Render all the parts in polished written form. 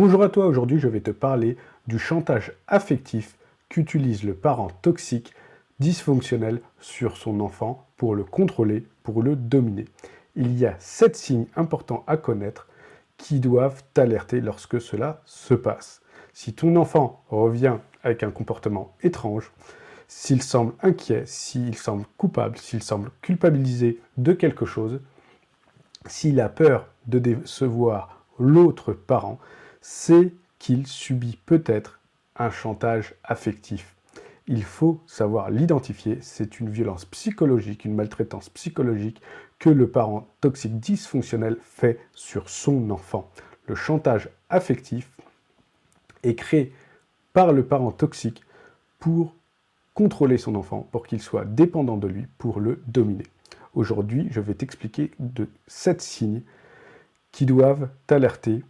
Bonjour à toi, aujourd'hui je vais te parler du chantage affectif qu'utilise le parent toxique dysfonctionnel sur son enfant pour le contrôler, pour le dominer. Il y a 7 signes importants à connaître qui doivent t'alerter lorsque cela se passe. Si ton enfant revient avec un comportement étrange, s'il semble inquiet, s'il semble coupable, s'il semble culpabilisé de quelque chose, s'il a peur de décevoir l'autre parent, c'est qu'il subit peut-être un chantage affectif. Il faut savoir l'identifier, c'est une violence psychologique, une maltraitance psychologique que le parent toxique dysfonctionnel fait sur son enfant. Le chantage affectif est créé par le parent toxique pour contrôler son enfant, pour qu'il soit dépendant de lui, pour le dominer. Aujourd'hui, je vais t'expliquer de 7 signes qui doivent t'alerter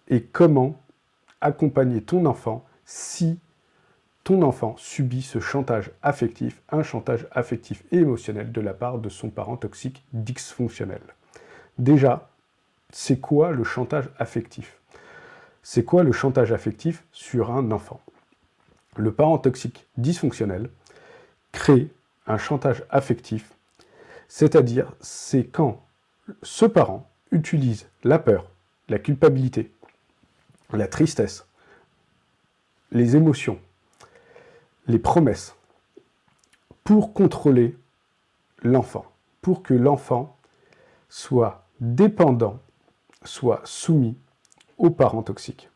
et comment accompagner ton enfant si ton enfant subit ce chantage affectif, un chantage affectif et émotionnel de la part de son parent toxique dysfonctionnel. Déjà, c'est quoi le chantage affectif? C'est quoi le chantage affectif sur un enfant? Le parent toxique dysfonctionnel crée un chantage affectif, c'est-à-dire c'est quand ce parent utilise la peur, la culpabilité, la tristesse, les émotions, les promesses, pour contrôler l'enfant, pour que l'enfant soit dépendant, soit soumis aux parents toxiques.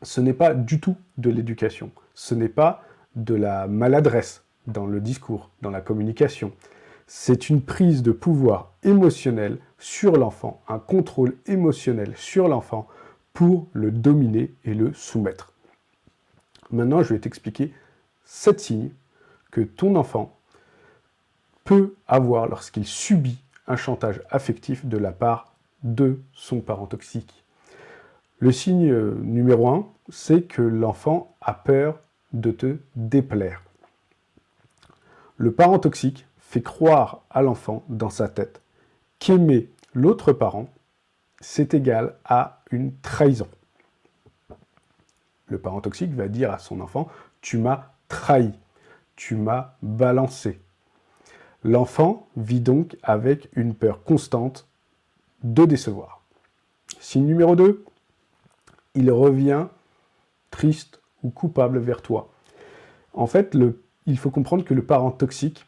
Ce n'est pas du tout de l'éducation, ce n'est pas de la maladresse dans le discours, dans la communication. C'est une prise de pouvoir émotionnel sur l'enfant, un contrôle émotionnel sur l'enfant pour le dominer et le soumettre. Maintenant, je vais t'expliquer 7 signes que ton enfant peut avoir lorsqu'il subit un chantage affectif de la part de son parent toxique. Le signe numéro 1, c'est que l'enfant a peur de te déplaire. Le parent toxique fait croire à l'enfant dans sa tête qu'aimer l'autre parent, c'est égal à une trahison. Le parent toxique va dire à son enfant « tu m'as trahi, tu m'as balancé ». L'enfant vit donc avec une peur constante de décevoir. Signe numéro 2, il revient triste ou coupable vers toi. En fait, il faut comprendre que le parent toxique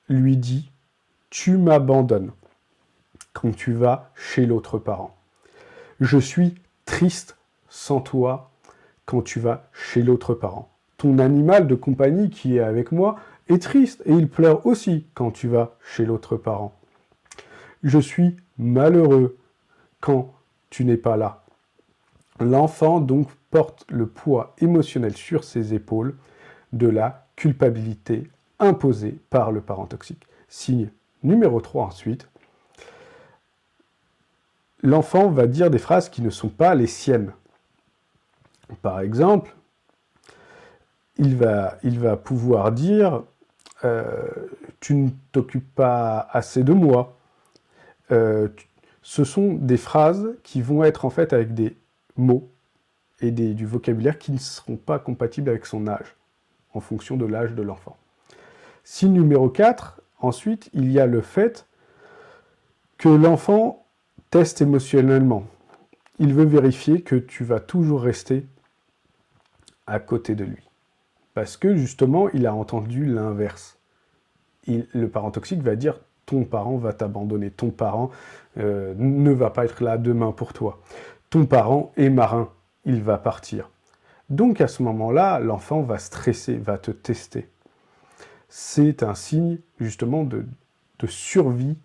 lui dit « tu m'abandonnes » quand tu vas chez l'autre parent. « Je suis triste sans toi » quand tu vas chez l'autre parent. Ton animal de compagnie qui est avec moi est triste et il pleure aussi quand tu vas chez l'autre parent. Je suis malheureux quand tu n'es pas là. L'enfant donc porte le poids émotionnel sur ses épaules de la culpabilité imposée par le parent toxique. Signe numéro 3 ensuite, l'enfant va dire des phrases qui ne sont pas les siennes. Par exemple, il va pouvoir dire tu ne t'occupes pas assez de moi. Ce sont des phrases qui vont être en fait avec des mots et du vocabulaire qui ne seront pas compatibles avec son âge, en fonction de l'âge de l'enfant. Signe numéro 4, ensuite, il y a le fait que l'enfant teste émotionnellement. Il veut vérifier que tu vas toujours rester à côté de lui. Parce que justement, il a entendu l'inverse. Le parent toxique va dire « ton parent va t'abandonner, ton parent ne va pas être là demain pour toi, ton parent est marin, il va partir ». Donc à ce moment-là, l'enfant va stresser, va te tester. C'est un signe justement de survie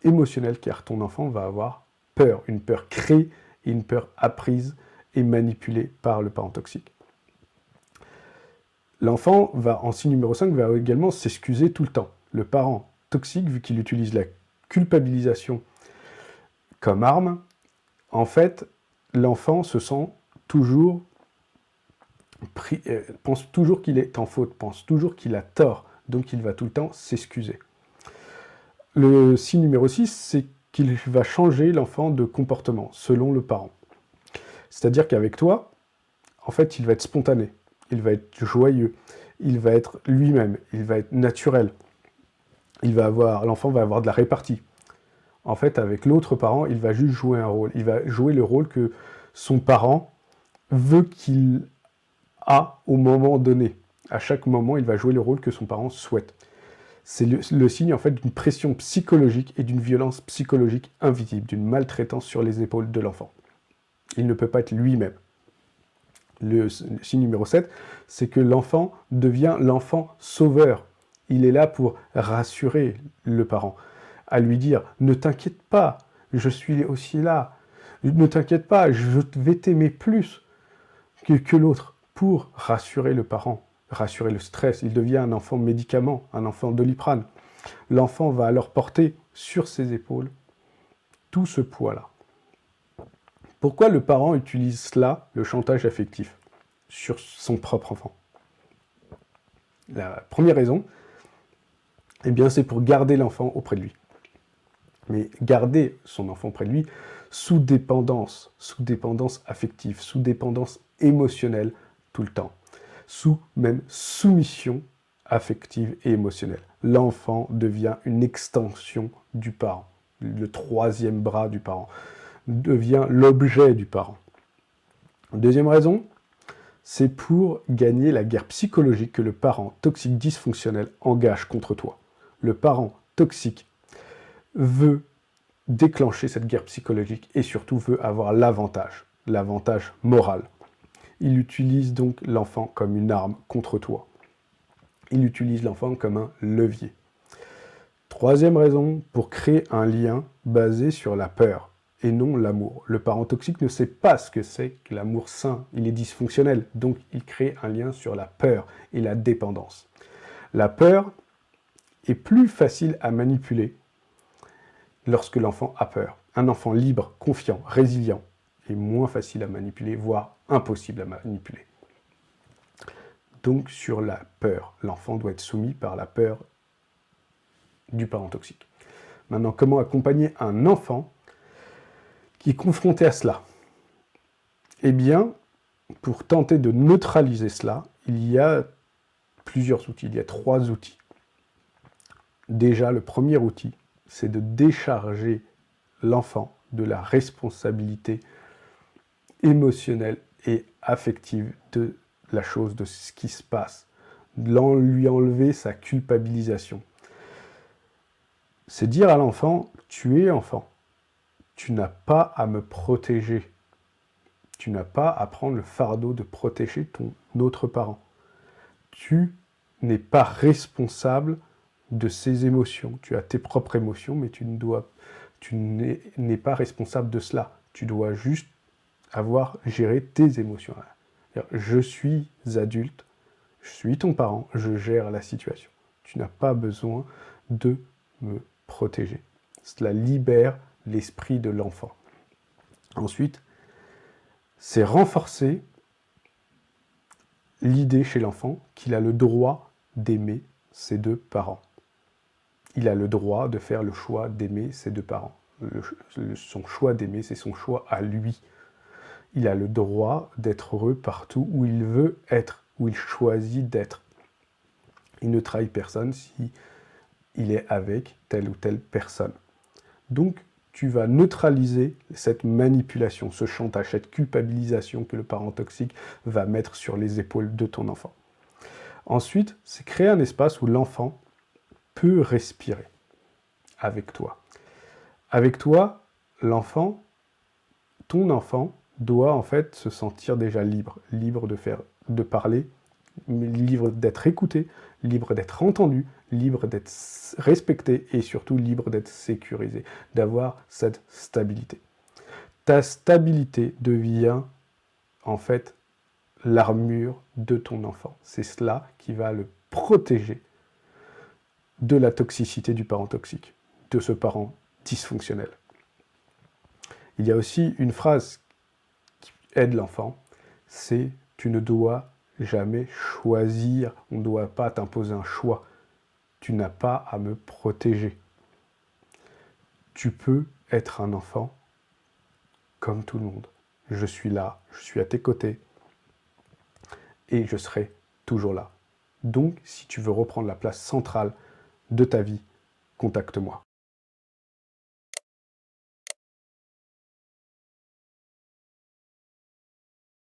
émotionnelle, car ton enfant va avoir peur, une peur créée et une peur apprise et manipulée par le parent toxique. L'enfant va, en signe numéro 5, va également s'excuser tout le temps. Le parent toxique, vu qu'il utilise la culpabilisation comme arme, en fait, l'enfant se sent toujours pense toujours qu'il est en faute, pense toujours qu'il a tort, donc il va tout le temps s'excuser. Le signe numéro 6, c'est qu'il va changer l'enfant de comportement, selon le parent. C'est-à-dire qu'avec toi, en fait, il va être spontané, il va être joyeux, il va être lui-même, il va être naturel. L'enfant va avoir de la répartie. En fait, avec l'autre parent, il va juste jouer un rôle. Il va jouer le rôle que son parent veut qu'il a au moment donné. À chaque moment, il va jouer le rôle que son parent souhaite. C'est le signe en fait d'une pression psychologique et d'une violence psychologique invisible, d'une maltraitance sur les épaules de l'enfant. Il ne peut pas être lui-même. Le signe numéro 7, c'est que l'enfant devient l'enfant sauveur. Il est là pour rassurer le parent, à lui dire « Ne t'inquiète pas, je suis aussi là. Ne t'inquiète pas, je vais t'aimer plus que l'autre. » Pour rassurer le parent, rassurer le stress. Il devient un enfant médicament, un enfant Doliprane. L'enfant va alors porter sur ses épaules tout ce poids-là. Pourquoi le parent utilise cela, le chantage affectif, sur son propre enfant? La première raison, eh bien, c'est pour garder l'enfant auprès de lui. Mais garder son enfant auprès de lui sous dépendance affective, sous dépendance émotionnelle tout le temps, sous même soumission affective et émotionnelle. L'enfant devient une extension du parent, le troisième bras du parent, devient l'objet du parent. Deuxième raison, c'est pour gagner la guerre psychologique que le parent toxique dysfonctionnel engage contre toi. Le parent toxique veut déclencher cette guerre psychologique et surtout veut avoir l'avantage moral. Il utilise donc l'enfant comme une arme contre toi. Il utilise l'enfant comme un levier. Troisième raison, pour créer un lien basé sur la peur et non l'amour. Le parent toxique ne sait pas ce que c'est que l'amour sain, il est dysfonctionnel, donc il crée un lien sur la peur et la dépendance. La peur est plus facile à manipuler lorsque l'enfant a peur. Un enfant libre, confiant, résilient est moins facile à manipuler, voire impossible à manipuler. Donc sur la peur, l'enfant doit être soumis par la peur du parent toxique. Maintenant, comment accompagner un enfant qui est confronté à cela? Eh bien, pour tenter de neutraliser cela, il y a plusieurs outils, il y a 3 outils. Déjà, le premier outil, c'est de décharger l'enfant de la responsabilité émotionnelle et affective de la chose, de ce qui se passe, lui enlever sa culpabilisation. C'est dire à l'enfant, tu es enfant, tu n'as pas à me protéger, tu n'as pas à prendre le fardeau de protéger ton autre parent. Tu n'es pas responsable de ses émotions, tu as tes propres émotions, mais tu n'es pas responsable de cela. Tu dois juste avoir géré tes émotions. Je suis adulte, je suis ton parent, je gère la situation. Tu n'as pas besoin de me protéger. Cela libère l'esprit de l'enfant. Ensuite, c'est renforcer l'idée chez l'enfant qu'il a le droit d'aimer ses 2 parents. Il a le droit de faire le choix d'aimer ses 2 parents. Son choix d'aimer, c'est son choix à lui. Il a le droit d'être heureux partout où il veut être, où il choisit d'être. Il ne trahit personne si il est avec telle ou telle personne. Donc, tu vas neutraliser cette manipulation, ce chantage, cette culpabilisation que le parent toxique va mettre sur les épaules de ton enfant. Ensuite, c'est créer un espace où l'enfant peut respirer avec toi. Avec toi, ton enfant doit en fait se sentir déjà libre, libre de parler, libre d'être écouté, libre d'être entendu, libre d'être respecté et surtout libre d'être sécurisé, d'avoir cette stabilité. Ta stabilité devient en fait l'armure de ton enfant. C'est cela qui va le protéger de la toxicité du parent toxique, de ce parent dysfonctionnel. Il y a aussi une phrase qui aide l'enfant, c'est « tu ne dois jamais choisir, on ne doit pas t'imposer un choix, tu n'as pas à me protéger. Tu peux être un enfant comme tout le monde. je suis là, je suis à tes côtés et je serai toujours là. Donc, si tu veux reprendre la place centrale de ta vie, contacte-moi.